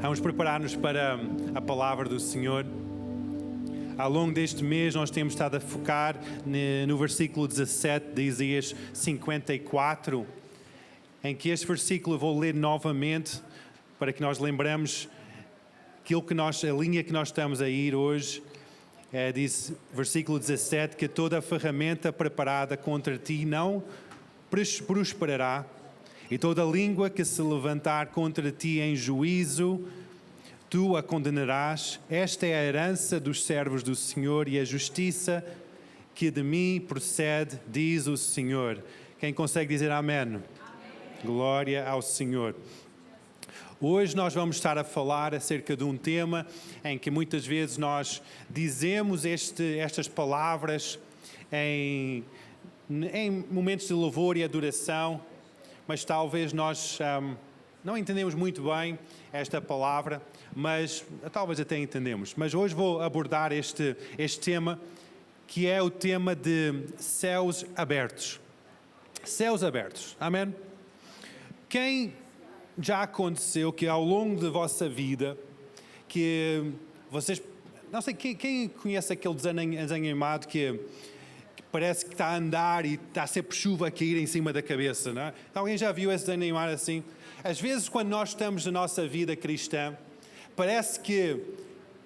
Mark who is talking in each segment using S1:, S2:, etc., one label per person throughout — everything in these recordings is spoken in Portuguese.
S1: Vamos preparar-nos para a palavra do Senhor. Ao longo deste mês nós temos estado a focar no versículo 17 de Isaías 54, em que este versículo eu vou ler novamente para que nós lembramos a linha que nós estamos a ir hoje. Diz, versículo 17, que toda a ferramenta preparada contra ti não prosperará, e toda língua que se levantar contra ti em juízo, tu a condenarás. Esta é a herança dos servos do Senhor e a justiça que de mim procede, diz o Senhor. Quem consegue dizer amém? Amém. Glória ao Senhor. Hoje nós vamos estar a falar acerca de um tema em que muitas vezes nós dizemos estas palavras em momentos de louvor e adoração, mas talvez nós não entendemos muito bem esta palavra, mas talvez até entendemos. Mas hoje vou abordar este tema, que é o tema de céus abertos. Céus abertos, amém? Quem já aconteceu que ao longo da vossa vida, que vocês... Não sei, quem conhece aquele desenho animado que parece que está a andar e está sempre chuva a cair em cima da cabeça, não é? Alguém já viu esse desenho animado assim? Às vezes, quando nós estamos na nossa vida cristã, parece que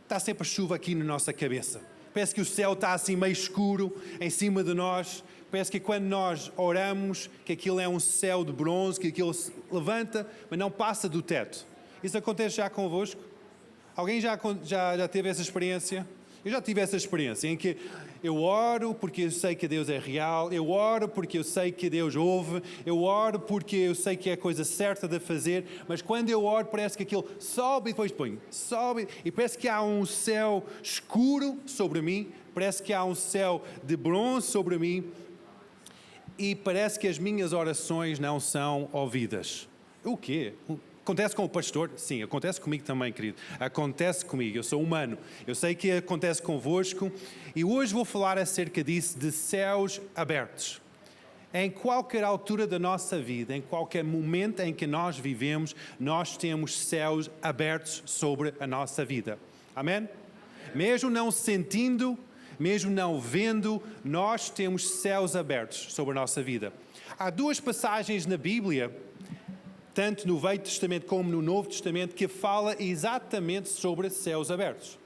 S1: está sempre chuva aqui na nossa cabeça. Parece que o céu está assim meio escuro em cima de nós. Parece que quando nós oramos, que aquilo é um céu de bronze, que aquilo se levanta, mas não passa do teto. Isso acontece já convosco? Alguém já teve essa experiência? Eu já tive essa experiência em que eu oro porque eu sei que Deus é real, eu oro porque eu sei que Deus ouve, eu oro porque eu sei que é a coisa certa de fazer, mas quando eu oro parece que aquilo sobe e depois põe, sobe, e parece que há um céu escuro sobre mim, parece que há um céu de bronze sobre mim, e parece que as minhas orações não são ouvidas. O quê? Acontece com o pastor? Sim, acontece comigo também, querido. Acontece comigo, eu sou humano. Eu sei que acontece convosco. E hoje vou falar acerca disso, de céus abertos. Em qualquer altura da nossa vida, em qualquer momento em que nós vivemos, nós temos céus abertos sobre a nossa vida. Amém? Mesmo não sentindo, mesmo não vendo, nós temos céus abertos sobre a nossa vida. Há duas passagens na Bíblia, tanto no Velho Testamento como no Novo Testamento, que fala exatamente sobre céus abertos.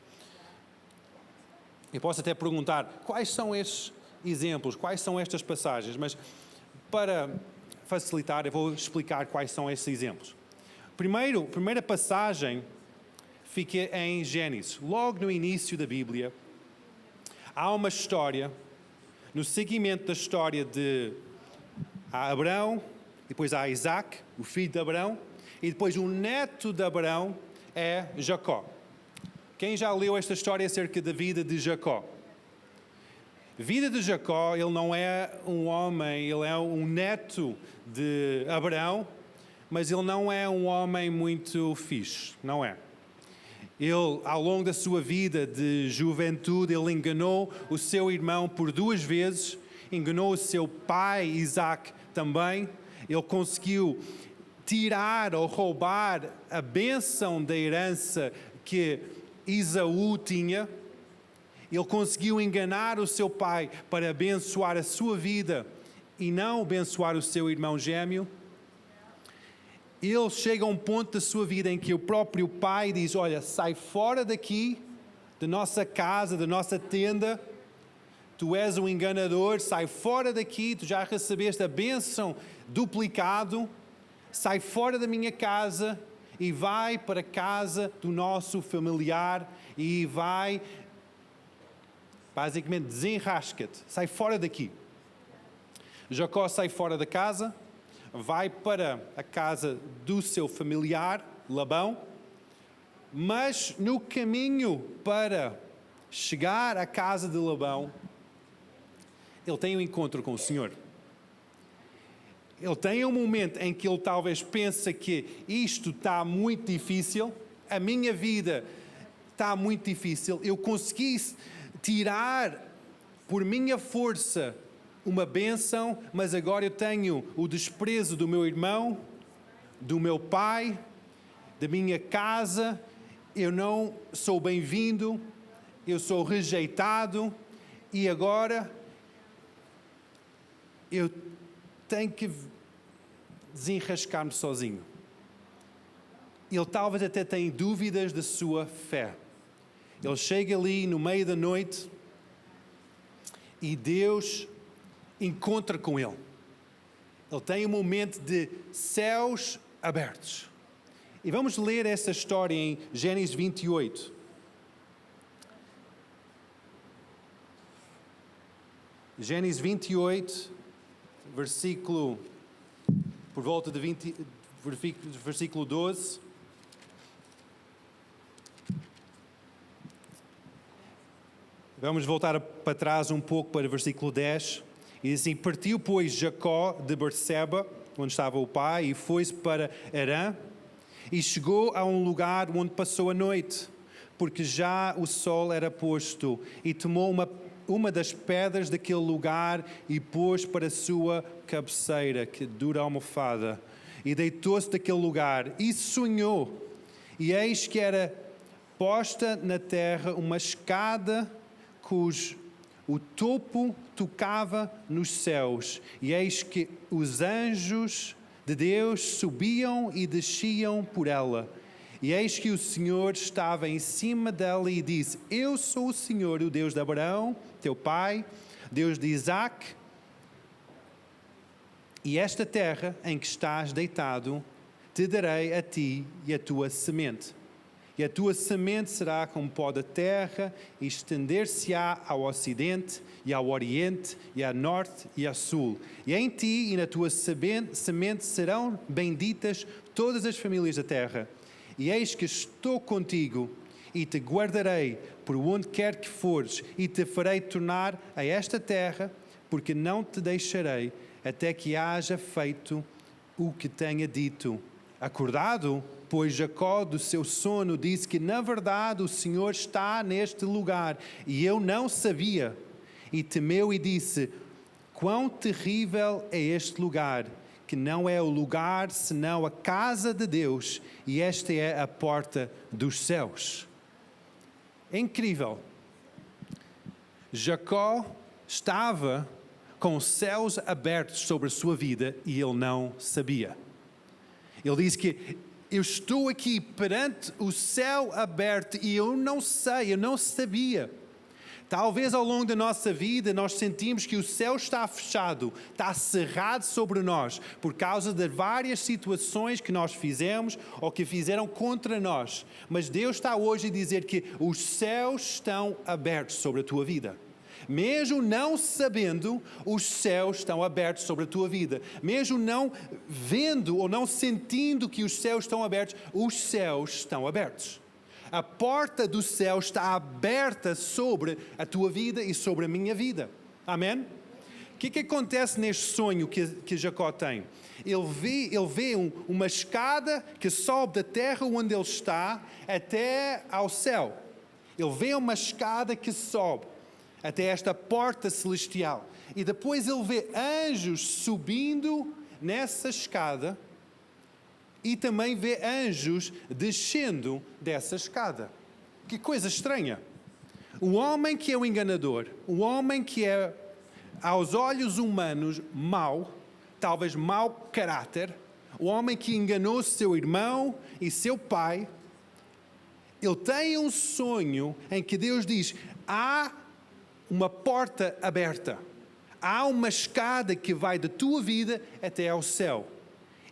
S1: Eu posso até perguntar, quais são estes exemplos, quais são estas passagens, mas para facilitar eu vou explicar quais são estes exemplos. Primeira passagem fica em Gênesis, logo no início da Bíblia. Há uma história, no seguimento da história de Abraão, depois há Isaac, o filho de Abraão, e depois o neto de Abraão é Jacó. Quem já leu esta história acerca da vida de Jacó? A vida de Jacó, ele não é um homem, ele é um neto de Abraão, mas ele não é um homem muito fixe, não é? Ele, ao longo da sua vida de juventude, ele enganou o seu irmão por 2 vezes, enganou o seu pai, Isaac, também. Ele conseguiu tirar ou roubar a bênção da herança que Esaú tinha. Ele conseguiu enganar o seu pai para abençoar a sua vida e não abençoar o seu irmão gêmeo. Ele chega a um ponto da sua vida em que o próprio pai diz, olha, sai fora daqui, da nossa casa, da nossa tenda. Tu és um enganador, sai fora daqui, tu já recebeste a bênção duplicado, sai fora da minha casa e vai para a casa do nosso familiar e vai, basicamente, desenrasca-te, sai fora daqui. Jacó sai fora da casa, vai para a casa do seu familiar, Labão, mas no caminho para chegar à casa de Labão, ele tem um encontro com o Senhor. Ele tem um momento em que ele talvez pensa que isto está muito difícil, a minha vida está muito difícil, eu consegui tirar por minha força uma bênção, mas agora eu tenho o desprezo do meu irmão, do meu pai, da minha casa, eu não sou bem-vindo, eu sou rejeitado e agora eu tenho que desenrascar-me sozinho. Ele talvez até tenha dúvidas da sua fé. Ele chega ali no meio da noite e Deus encontra com ele. Ele tem um momento de céus abertos. E vamos ler essa história em Gênesis 28. Gênesis 28, versículo, por volta de versículo 12. Vamos voltar para trás um pouco para o versículo 10. E diz assim: partiu, pois, Jacó de Berseba, onde estava o pai, e foi-se para Harã, e chegou a um lugar onde passou a noite, porque já o sol era posto, e tomou uma das pedras daquele lugar e pôs para a sua cabeceira, que dura almofada, e deitou-se daquele lugar, e sonhou, e eis que era posta na terra uma escada cujo o topo tocava nos céus, e eis que os anjos de Deus subiam e desciam por ela. E eis que o Senhor estava em cima dela e disse: eu sou o Senhor, o Deus de Abraão, teu pai, Deus de Isaque, e esta terra em que estás deitado, te darei a ti e a tua semente. E a tua semente será como pó da terra, e estender-se-á ao ocidente, e ao oriente, e ao norte, e ao sul. E em ti e na tua semente serão benditas todas as famílias da terra. E eis que estou contigo, e te guardarei por onde quer que fores, e te farei tornar a esta terra, porque não te deixarei, até que haja feito o que tenha dito. Acordado, pois Jacó do seu sono disse que na verdade o Senhor está neste lugar, e eu não sabia. E temeu e disse: quão terrível é este lugar, que não é o lugar senão a casa de Deus, e esta é a porta dos céus. É incrível. Jacó estava com os céus abertos sobre a sua vida e ele não sabia. Ele diz que eu estou aqui perante o céu aberto e eu não sei, eu não sabia. Talvez ao longo da nossa vida nós sentimos que o céu está fechado, está cerrado sobre nós, por causa de várias situações que nós fizemos ou que fizeram contra nós. Mas Deus está hoje a dizer que os céus estão abertos sobre a tua vida. Mesmo não sabendo, os céus estão abertos sobre a tua vida. Mesmo não vendo ou não sentindo que os céus estão abertos, os céus estão abertos. A porta do céu está aberta sobre a tua vida e sobre a minha vida. Amém? O que acontece neste sonho que Jacó tem? Ele vê uma escada que sobe da terra onde ele está até ao céu. Ele vê uma escada que sobe até esta porta celestial. E depois ele vê anjos subindo nessa escada e também vê anjos descendo dessa escada. Que coisa estranha. O homem que é o enganador, o homem que é, aos olhos humanos, mau, talvez mau caráter, o homem que enganou seu irmão e seu pai, ele tem um sonho em que Deus diz: há uma porta aberta, há uma escada que vai da tua vida até ao céu,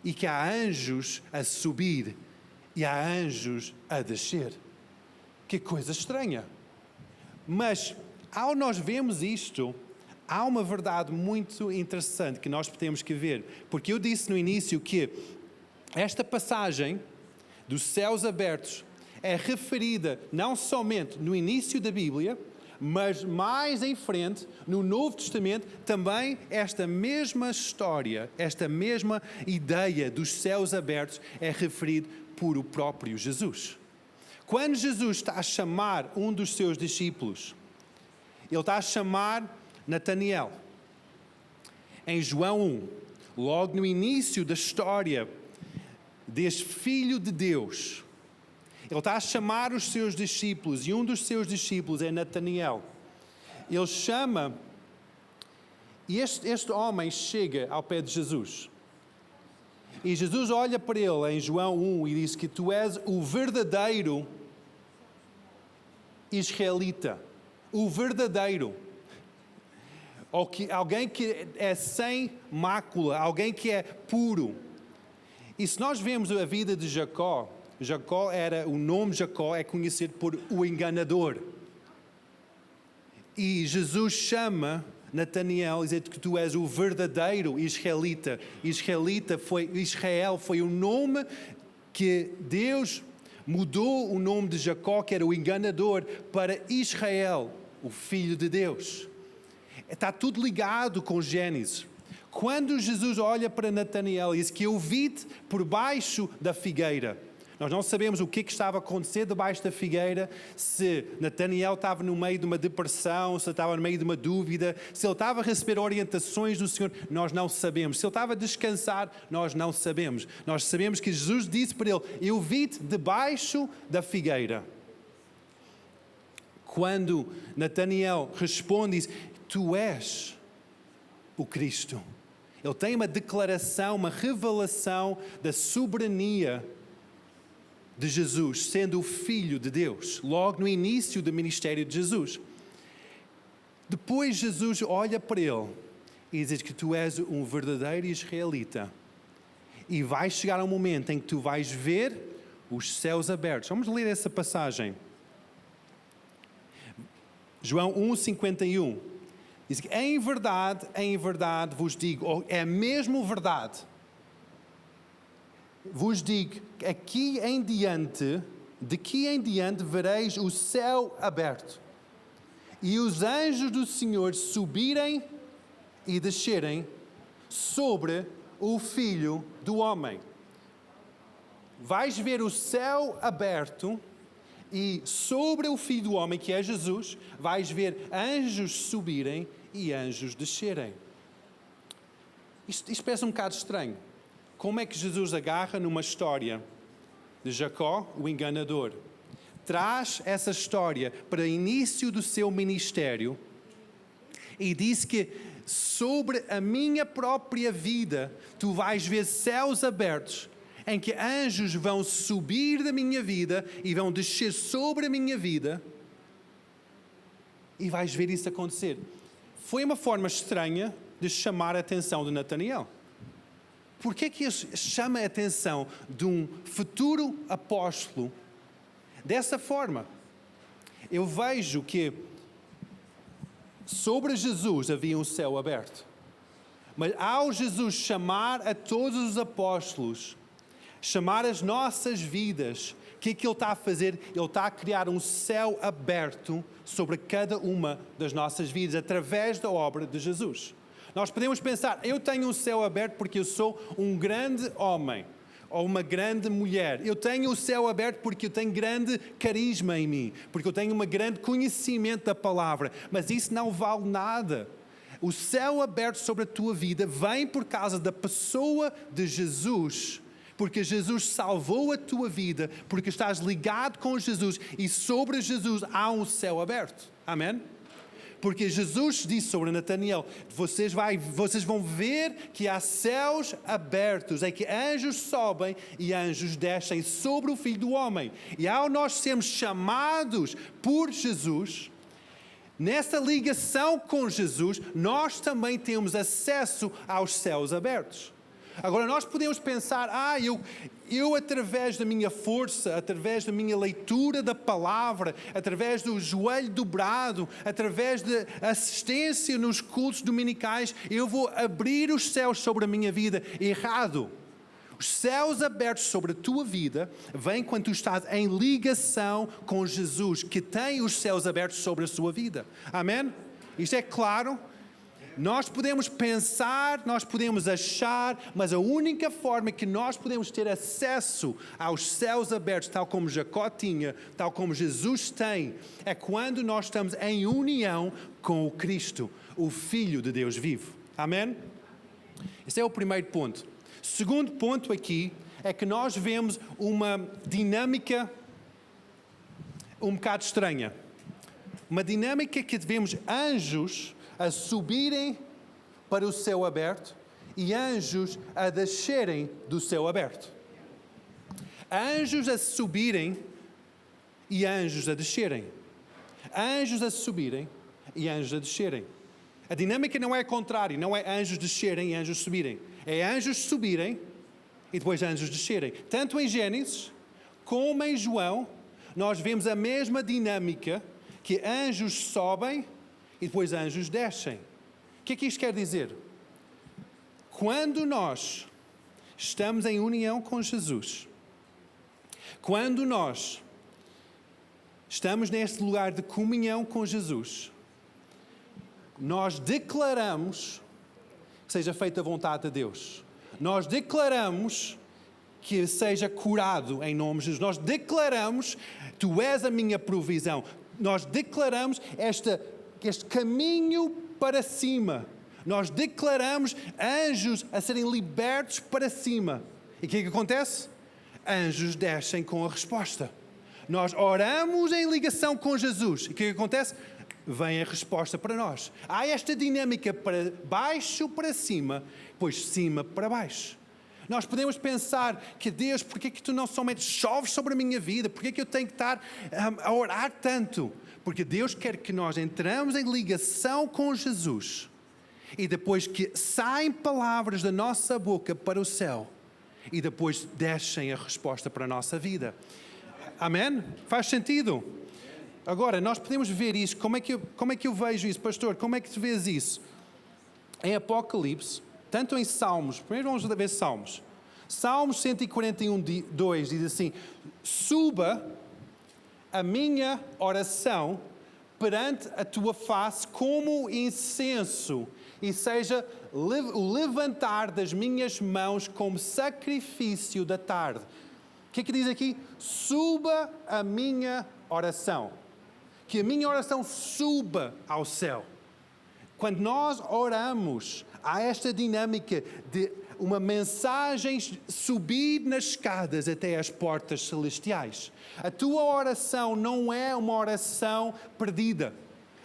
S1: e que há anjos a subir e há anjos a descer. Que coisa estranha. Mas ao nós vermos isto, há uma verdade muito interessante que nós temos que ver, porque eu disse no início que esta passagem dos céus abertos é referida não somente no início da Bíblia, mas mais em frente, no Novo Testamento, também esta mesma história, esta mesma ideia dos céus abertos é referida por o próprio Jesus. Quando Jesus está a chamar um dos seus discípulos, ele está a chamar Natanael. Em João 1, logo no início da história deste Filho de Deus. Ele está a chamar os seus discípulos, e um dos seus discípulos é Natanael. Ele chama, e este homem chega ao pé de Jesus. E Jesus olha para ele em João 1 e diz que tu és o verdadeiro israelita. O verdadeiro. Alguém que é sem mácula, alguém que é puro. E se nós vemos a vida de Jacó, o nome Jacó é conhecido por o enganador. E Jesus chama Natanael e diz que tu és o verdadeiro israelita. Israel foi o nome que Deus mudou o nome de Jacó, que era o enganador, para Israel, o Filho de Deus. Está tudo ligado com Gênesis. Quando Jesus olha para Natanael e diz que eu vi-te por baixo da figueira, nós não sabemos o que estava a acontecer debaixo da figueira, se Natanael estava no meio de uma depressão, se estava no meio de uma dúvida, se ele estava a receber orientações do Senhor, nós não sabemos. Se ele estava a descansar, nós não sabemos. Nós sabemos que Jesus disse para ele, eu vi-te debaixo da figueira. Quando Natanael responde, diz, tu és o Cristo. Ele tem uma declaração, uma revelação da soberania de Jesus, sendo o Filho de Deus, logo no início do ministério de Jesus. Depois Jesus olha para ele e diz que tu és um verdadeiro israelita. E vai chegar um momento em que tu vais ver os céus abertos. Vamos ler essa passagem. João 1,51. Diz que em verdade vos digo, é mesmo verdade, vos digo, de aqui em diante vereis o céu aberto e os anjos do Senhor subirem e descerem sobre o Filho do Homem. Vais ver o céu aberto e sobre o Filho do Homem, que é Jesus, vais ver anjos subirem e anjos descerem. Isto parece um bocado estranho. Como é que Jesus agarra numa história de Jacó, o enganador, traz essa história para o início do seu ministério e diz que sobre a minha própria vida tu vais ver céus abertos em que anjos vão subir da minha vida e vão descer sobre a minha vida e vais ver isso acontecer. Foi uma forma estranha de chamar a atenção de Natanael. Por que ele chama a atenção de um futuro apóstolo dessa forma? Eu vejo que sobre Jesus havia um céu aberto. Mas ao Jesus chamar a todos os apóstolos, chamar as nossas vidas, o que é que Ele está a fazer? Ele está a criar um céu aberto sobre cada uma das nossas vidas, através da obra de Jesus. Nós podemos pensar, eu tenho um céu aberto porque eu sou um grande homem ou uma grande mulher. Eu tenho o céu aberto porque eu tenho grande carisma em mim, porque eu tenho um grande conhecimento da palavra. Mas isso não vale nada. O céu aberto sobre a tua vida vem por causa da pessoa de Jesus, porque Jesus salvou a tua vida, porque estás ligado com Jesus e sobre Jesus há um céu aberto. Amém? Porque Jesus disse sobre Natanael, vocês vão ver que há céus abertos, em que anjos sobem e anjos descem sobre o Filho do Homem. E ao nós sermos chamados por Jesus, nessa ligação com Jesus, nós também temos acesso aos céus abertos. Agora, nós podemos pensar, eu através da minha força, através da minha leitura da palavra, através do joelho dobrado, através da assistência nos cultos dominicais, eu vou abrir os céus sobre a minha vida. Errado. Os céus abertos sobre a tua vida vêm quando tu estás em ligação com Jesus, que tem os céus abertos sobre a sua vida. Amém? Isto é claro? Nós podemos pensar, nós podemos achar, mas a única forma que nós podemos ter acesso aos céus abertos, tal como Jacó tinha, tal como Jesus tem, é quando nós estamos em união com o Cristo, o Filho de Deus vivo. Amém? Esse é o primeiro ponto. Segundo ponto aqui é que nós vemos uma dinâmica um bocado estranha. Uma dinâmica que vemos anjos a subirem para o céu aberto e anjos a descerem do céu aberto. Anjos a subirem e anjos a descerem. Anjos a subirem e anjos a descerem. A dinâmica não é contrária, não é anjos descerem e anjos subirem. É anjos subirem e depois anjos descerem. Tanto em Gênesis como em João, nós vemos a mesma dinâmica, que anjos sobem e depois anjos descem. O que é que isto quer dizer? Quando nós estamos em união com Jesus, quando nós estamos neste lugar de comunhão com Jesus, nós declaramos que seja feita a vontade de Deus. Nós declaramos que seja curado em nome de Jesus. Nós declaramos, tu és a minha provisão. Nós declaramos este caminho para cima. Nós declaramos anjos a serem libertos para cima. E o que é que acontece? Anjos descem com a resposta. Nós oramos em ligação com Jesus. E o que é que acontece? Vem a resposta para nós. Há esta dinâmica para baixo para cima, depois cima para baixo. Nós podemos pensar que Deus, porque é que tu não somente choves sobre a minha vida? Porque é que eu tenho que estar a orar tanto? Porque Deus quer que nós entramos em ligação com Jesus e depois que saem palavras da nossa boca para o céu e depois descem a resposta para a nossa vida. Amém? Faz sentido? Agora, nós podemos ver isso. Como é que eu vejo isso, pastor? Como é que tu vês isso? Em Apocalipse, tanto em Salmos, primeiro vamos ver Salmos. Salmos 141, 2 diz assim: suba a minha oração perante a tua face como incenso, e seja o levantar das minhas mãos como sacrifício da tarde. O que é que diz aqui? Suba a minha oração. Que a minha oração suba ao céu. Quando nós oramos, há esta dinâmica de uma mensagem subir nas escadas até as portas celestiais. A tua oração não é uma oração perdida.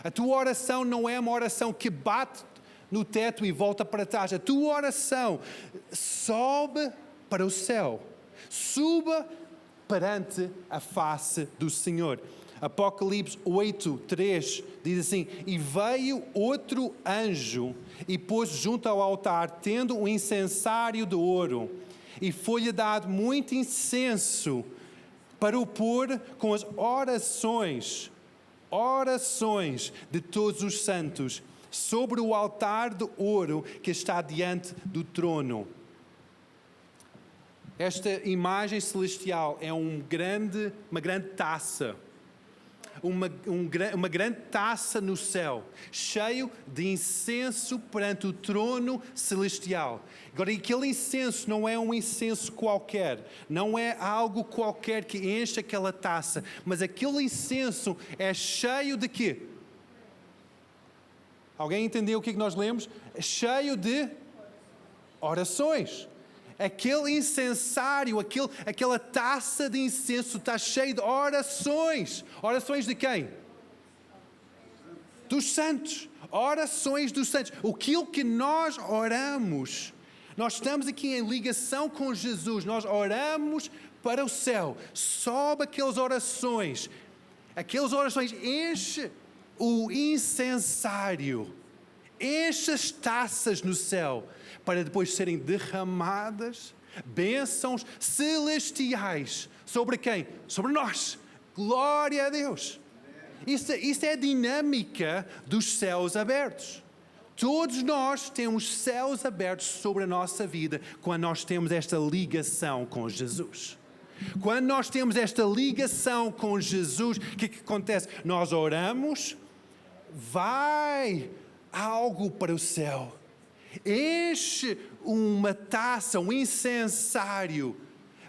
S1: A tua oração não é uma oração que bate no teto e volta para trás. A tua oração sobe para o céu. Suba perante a face do Senhor. Apocalipse 8, 3 diz assim: e veio outro anjo e pôs junto ao altar, tendo um incensário de ouro, e foi-lhe dado muito incenso para o pôr com as orações de todos os santos sobre o altar de ouro que está diante do trono. Esta imagem celestial é uma grande taça. Uma grande taça no céu, cheio de incenso perante o trono celestial. Agora, aquele incenso não é um incenso qualquer, não é algo qualquer que enche aquela taça, mas aquele incenso é cheio de quê? Alguém entendeu o que é que nós lemos? É cheio de orações. Aquele incensário, aquela taça de incenso está cheia de orações. Orações de quem? Dos santos. Orações dos santos. Aquilo que nós oramos, nós estamos aqui em ligação com Jesus, nós oramos para o céu. Sobe aquelas orações enche o incensário, enche as taças no céu, para depois serem derramadas bênçãos celestiais. Sobre quem? Sobre nós. Glória a Deus. Isso é a dinâmica dos céus abertos. Todos nós temos céus abertos sobre a nossa vida quando nós temos esta ligação com Jesus. Quando nós temos esta ligação com Jesus, o que acontece? Nós oramos, vai algo para o céu. Enche uma taça, um incensário,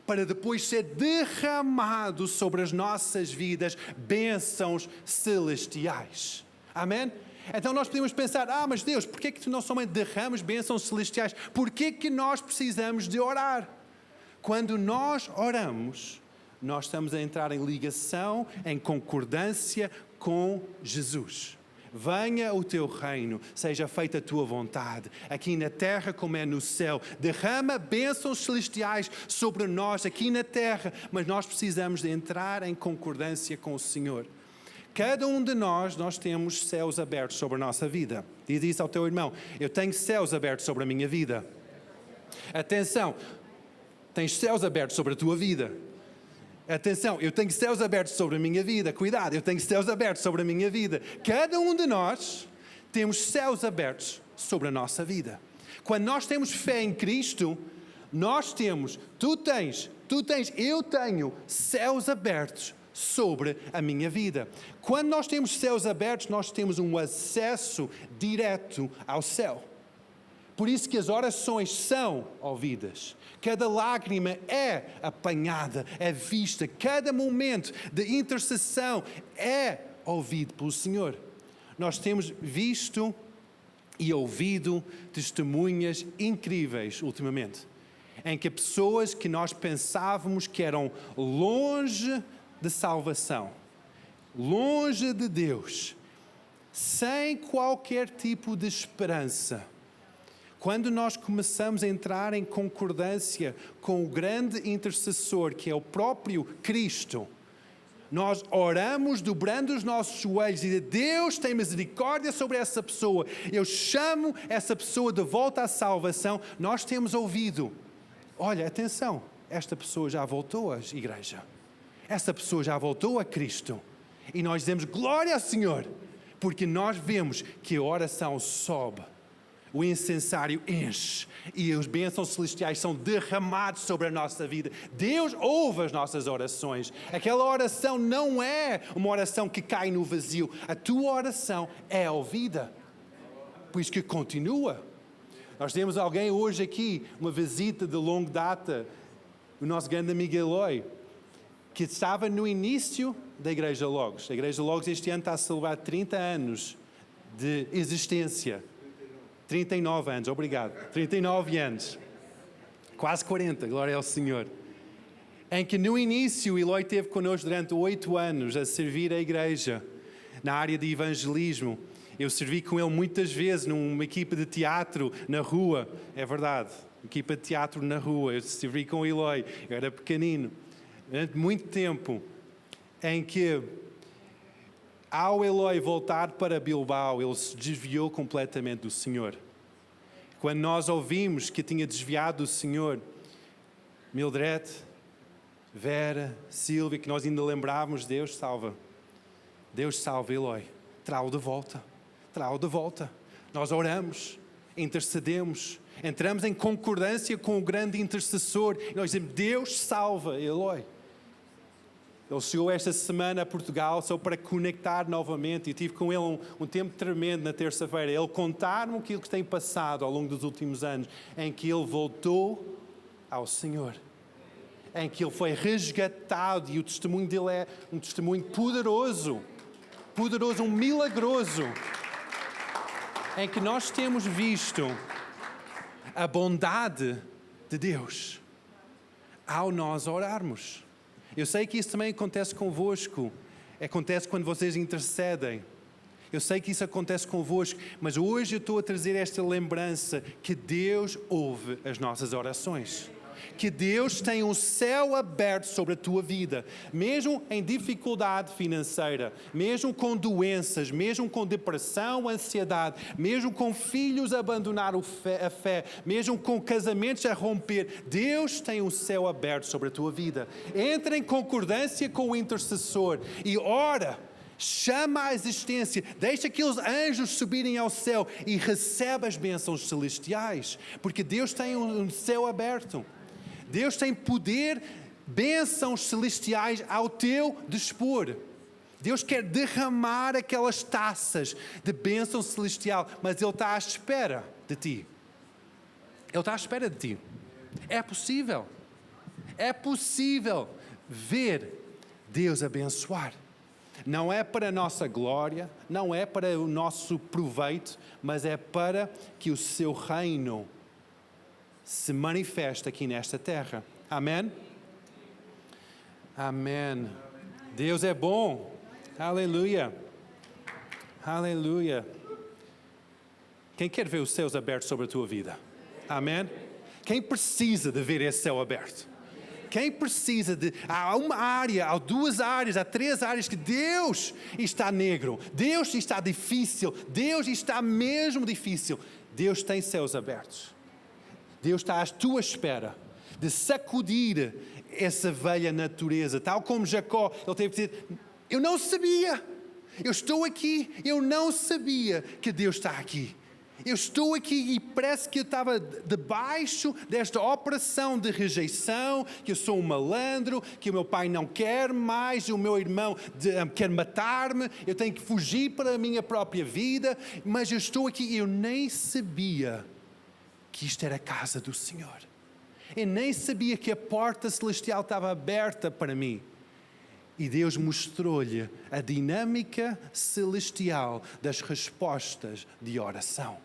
S1: para depois ser derramado sobre as nossas vidas bênçãos celestiais. Amém? Então nós podemos pensar, mas Deus, porquê que tu não somente derramas bênçãos celestiais? Porquê que nós precisamos de orar? Quando nós oramos, nós estamos a entrar em ligação, em concordância com Jesus. Venha o teu reino, seja feita a tua vontade, aqui na terra como é no céu. Derrama bênçãos celestiais sobre nós aqui na terra, mas nós precisamos de entrar em concordância com o Senhor. Cada um de nós temos céus abertos sobre a nossa vida. Diz isso ao teu irmão: eu tenho céus abertos sobre a minha vida. Atenção, tens céus abertos sobre a tua vida. Atenção, eu tenho céus abertos sobre a minha vida. Cuidado, eu tenho céus abertos sobre a minha vida. Cada um de nós temos céus abertos sobre a nossa vida. Quando nós temos fé em Cristo, nós temos, tu tens, eu tenho céus abertos sobre a minha vida. Quando nós temos céus abertos, nós temos um acesso direto ao céu. Por isso que as orações são ouvidas. Cada lágrima é apanhada, é vista. Cada momento de intercessão é ouvido pelo Senhor. Nós temos visto e ouvido testemunhas incríveis ultimamente, em que pessoas que nós pensávamos que eram longe de salvação, longe de Deus, sem qualquer tipo de esperança, quando nós começamos a entrar em concordância com o grande intercessor, que é o próprio Cristo, nós oramos dobrando os nossos joelhos e dizemos: Deus tem misericórdia sobre essa pessoa, eu chamo essa pessoa de volta à salvação. Nós temos ouvido: olha, atenção, esta pessoa já voltou à igreja, essa pessoa já voltou a Cristo. E nós dizemos: glória ao Senhor, porque nós vemos que a oração sobe, o incensário enche e as bênçãos celestiais são derramados sobre a nossa vida. Deus ouve as nossas orações. Aquela oração não é uma oração que cai no vazio. A tua oração é ouvida. Por isso que continua. Nós temos alguém hoje aqui, uma visita de longa data, o nosso grande amigo Eloy, que estava no início da Igreja Logos. A Igreja Logos este ano está a celebrar 30 anos de existência. 39 anos, obrigado. 39 anos. Quase 40, glória ao Senhor. Em que no início Eloy esteve connosco durante 8 anos a servir a igreja na área de evangelismo. Eu servi com ele muitas vezes numa equipa de teatro na rua. É verdade, equipa de teatro na rua. Eu servi com o Eloy, eu era pequenino. Durante muito tempo, em que ao Eloy voltar para Bilbao, ele se desviou completamente do Senhor. Quando nós ouvimos que tinha desviado do Senhor, Mildred, Vera, Silvia, que nós ainda lembrávamos: Deus salva Eloy, trá-o de volta, trá-o de volta. Nós oramos, intercedemos, entramos em concordância com o grande intercessor e nós dizemos: Deus salva Eloy. Ele chegou esta semana a Portugal só para conectar novamente e tive com ele um tempo tremendo na terça-feira. Ele contar-me aquilo que tem passado ao longo dos últimos anos, em que ele voltou ao Senhor, em que ele foi resgatado, e o testemunho dele é um testemunho poderoso, um milagroso, em que nós temos visto a bondade de Deus ao nós orarmos. Eu sei que isso também acontece convosco, acontece quando vocês intercedem. Eu sei que isso acontece convosco, mas hoje eu estou a trazer esta lembrança que Deus ouve as nossas orações. Que Deus tem um céu aberto sobre a tua vida, mesmo em dificuldade financeira, mesmo com doenças, mesmo com depressão, ansiedade, mesmo com filhos a abandonar a fé, mesmo com casamentos a romper. Deus tem um céu aberto sobre a tua vida. Entra em concordância com o intercessor e ora. Chama a existência, deixa aqueles anjos subirem ao céu e recebe as bênçãos celestiais, porque Deus tem um céu aberto. Deus tem poder, bênçãos celestiais ao teu dispor. Deus quer derramar aquelas taças de bênção celestial, mas Ele está à espera de ti. Ele está à espera de ti. É possível ver Deus abençoar. Não é para a nossa glória, não é para o nosso proveito, mas é para que o seu reino se manifesta aqui nesta terra. Amém? Amém. Deus é bom. Aleluia. Aleluia. Quem quer ver os céus abertos sobre a tua vida? Amém? Quem precisa de ver esse céu aberto? Quem precisa de... Há uma área, há duas áreas, há três áreas que Deus está negro. Deus está difícil. Deus está mesmo difícil. Deus tem céus abertos. Deus está à tua espera de sacudir essa velha natureza. Tal como Jacó, ele teve que dizer, eu não sabia. Eu estou aqui, eu não sabia que Deus está aqui. Eu estou aqui e parece que eu estava debaixo desta operação de rejeição, que eu sou um malandro, que o meu pai não quer mais, o meu irmão quer matar-me, eu tenho que fugir para a minha própria vida, mas eu estou aqui e eu nem sabia que isto era a casa do Senhor. Eu nem sabia que a porta celestial estava aberta para mim. E Deus mostrou-lhe a dinâmica celestial das respostas de oração.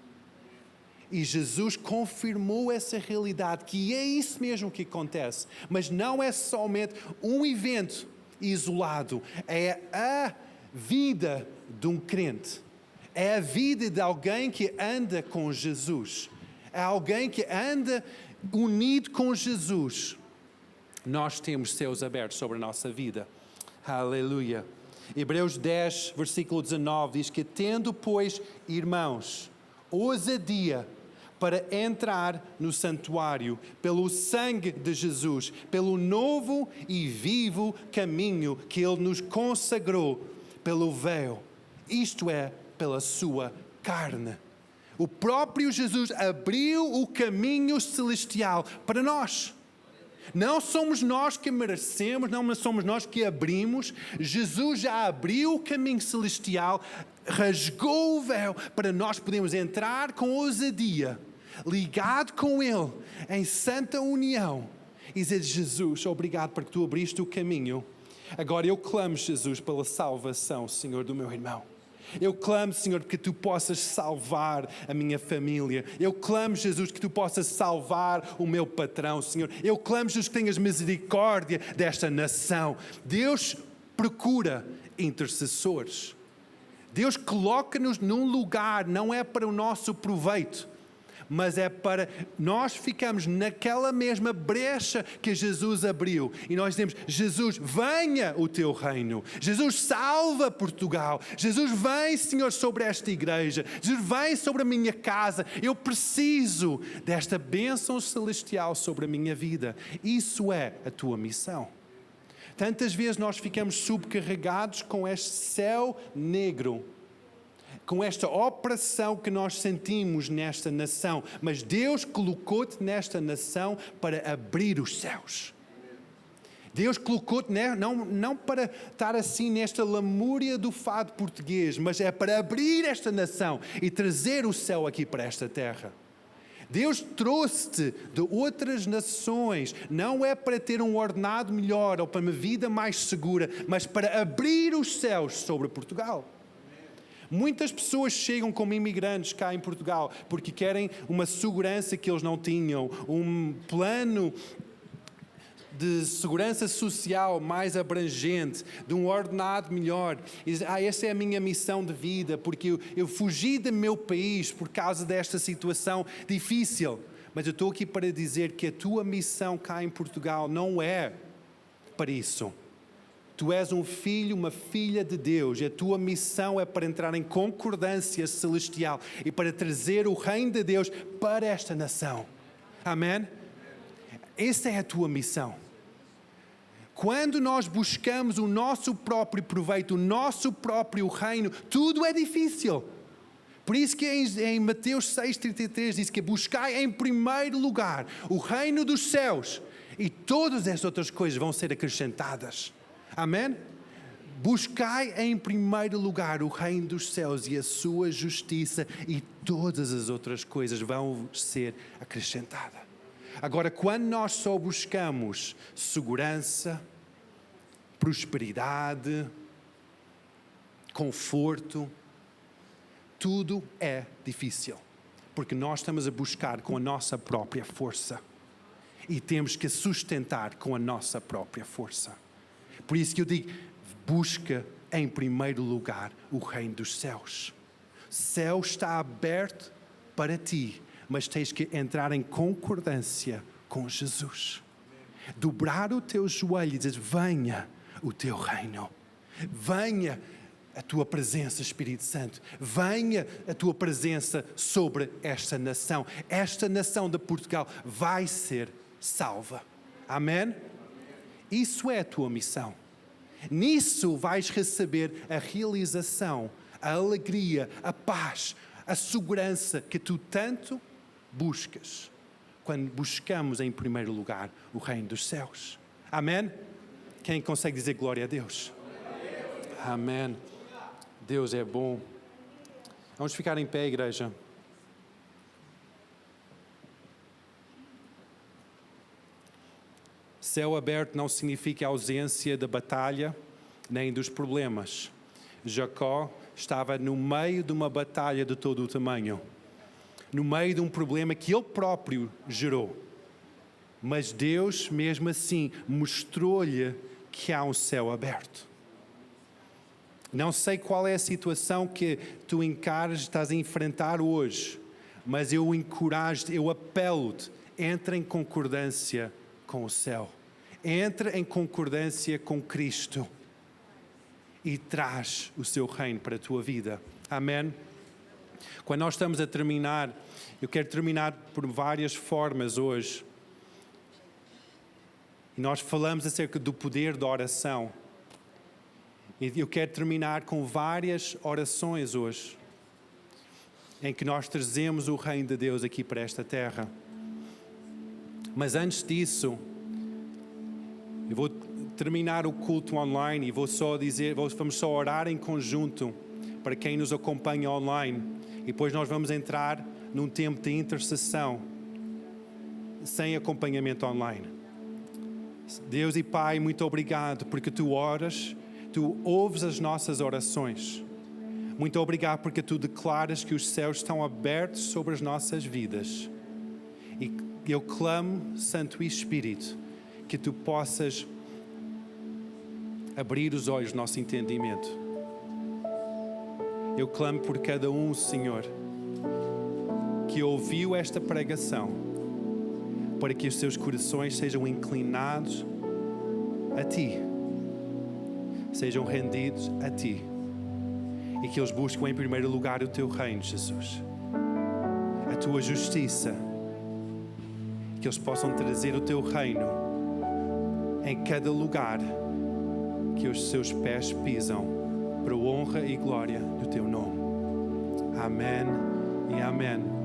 S1: E Jesus confirmou essa realidade, que é isso mesmo que acontece. Mas não é somente um evento isolado, é a vida de um crente. É a vida de alguém que anda com Jesus. É alguém que anda unido com Jesus. Nós temos céus abertos sobre a nossa vida. Aleluia. Hebreus 10, versículo 19 diz que tendo, pois, irmãos, ousadia para entrar no santuário pelo sangue de Jesus, pelo novo e vivo caminho que Ele nos consagrou pelo véu, isto é, pela sua carne. O próprio Jesus abriu o caminho celestial para nós. Não somos nós que merecemos, não somos nós que abrimos. Jesus já abriu o caminho celestial, rasgou o véu para nós podermos entrar com ousadia, ligado com Ele, em santa união, e dizer, Jesus, obrigado porque tu abriste o caminho. Agora eu clamo, Jesus, pela salvação, Senhor, do meu irmão. Eu clamo, Senhor, que Tu possas salvar a minha família. Eu clamo, Jesus, que Tu possas salvar o meu patrão, Senhor. Eu clamo, Jesus, que tenhas misericórdia desta nação. Deus procura intercessores. Deus coloca-nos num lugar, não é para o nosso proveito, mas é para nós ficarmos naquela mesma brecha que Jesus abriu. E nós dizemos, Jesus, venha o teu reino. Jesus, salva Portugal. Jesus, vem, Senhor, sobre esta igreja. Jesus, vem sobre a minha casa. Eu preciso desta bênção celestial sobre a minha vida. Isso é a tua missão. Tantas vezes nós ficamos subcarregados com este céu negro, com esta opressão que nós sentimos nesta nação, mas Deus colocou-te nesta nação para abrir os céus. Deus colocou-te, não para estar assim nesta lamúria do fado português, mas é para abrir esta nação e trazer o céu aqui para esta terra. Deus trouxe-te de outras nações, não é para ter um ordenado melhor ou para uma vida mais segura, mas para abrir os céus sobre Portugal. Muitas pessoas chegam como imigrantes cá em Portugal porque querem uma segurança que eles não tinham, um plano de segurança social mais abrangente, de um ordenado melhor. E dizem, essa é a minha missão de vida, porque eu fugi do meu país por causa desta situação difícil. Mas eu estou aqui para dizer que a tua missão cá em Portugal não é para isso. Tu és um filho, uma filha de Deus, e a tua missão é para entrar em concordância celestial e para trazer o reino de Deus para esta nação. Amém? Essa é a tua missão. Quando nós buscamos o nosso próprio proveito, o nosso próprio reino, tudo é difícil. Por isso que em Mateus 6,33 diz que buscai em primeiro lugar o reino dos céus e todas as outras coisas vão ser acrescentadas. Amém? Buscai em primeiro lugar o reino dos céus e a sua justiça e todas as outras coisas vão ser acrescentadas. Agora, quando nós só buscamos segurança, prosperidade, conforto, tudo é difícil, porque nós estamos a buscar com a nossa própria força. e temos que sustentar com a nossa própria força. Por isso que eu digo, busca em primeiro lugar o reino dos céus. O céu está aberto para ti, mas tens que entrar em concordância com Jesus. Dobrar o teu joelho e dizer, venha o teu reino. Venha a tua presença, Espírito Santo. Venha a tua presença sobre esta nação. Esta nação de Portugal vai ser salva. Amém? Isso é a tua missão. Nisso vais receber a realização, a alegria, a paz, a segurança que tu tanto buscas quando buscamos em primeiro lugar o reino dos céus. Amém? Quem consegue dizer glória a Deus? Amém. Deus é bom. Vamos ficar em pé, igreja. Céu aberto não significa ausência da batalha nem dos problemas. Jacó estava no meio de uma batalha de todo o tamanho, no meio de um problema que ele próprio gerou. Mas Deus, mesmo assim, mostrou-lhe que há um céu aberto. Não sei qual é a situação que tu encaras, estás a enfrentar hoje, mas eu encorajo-te, eu apelo-te, entra em concordância com o céu. Entra em concordância com Cristo e traz o seu reino para a tua vida. Amém? Quando nós estamos a terminar, eu quero terminar por várias formas hoje. E nós falamos acerca do poder da oração. E eu quero terminar com várias orações hoje, em que nós trazemos o reino de Deus aqui para esta terra. Mas antes disso, eu vou terminar o culto online e vamos só orar em conjunto para quem nos acompanha online. E depois nós vamos entrar num tempo de intercessão sem acompanhamento online. Deus e Pai, muito obrigado porque tu oras, tu ouves as nossas orações. Muito obrigado porque tu declaras que os céus estão abertos sobre as nossas vidas. E eu clamo, Santo Espírito, que tu possas abrir os olhos do nosso entendimento. Eu clamo por cada um, Senhor, que ouviu esta pregação, para que os seus corações sejam inclinados a Ti, sejam rendidos a Ti, e que eles busquem em primeiro lugar o Teu reino, Jesus, a Tua justiça, que eles possam trazer o Teu reino em cada lugar que os seus pés pisam, para a honra e glória do Teu nome. Amém e amém.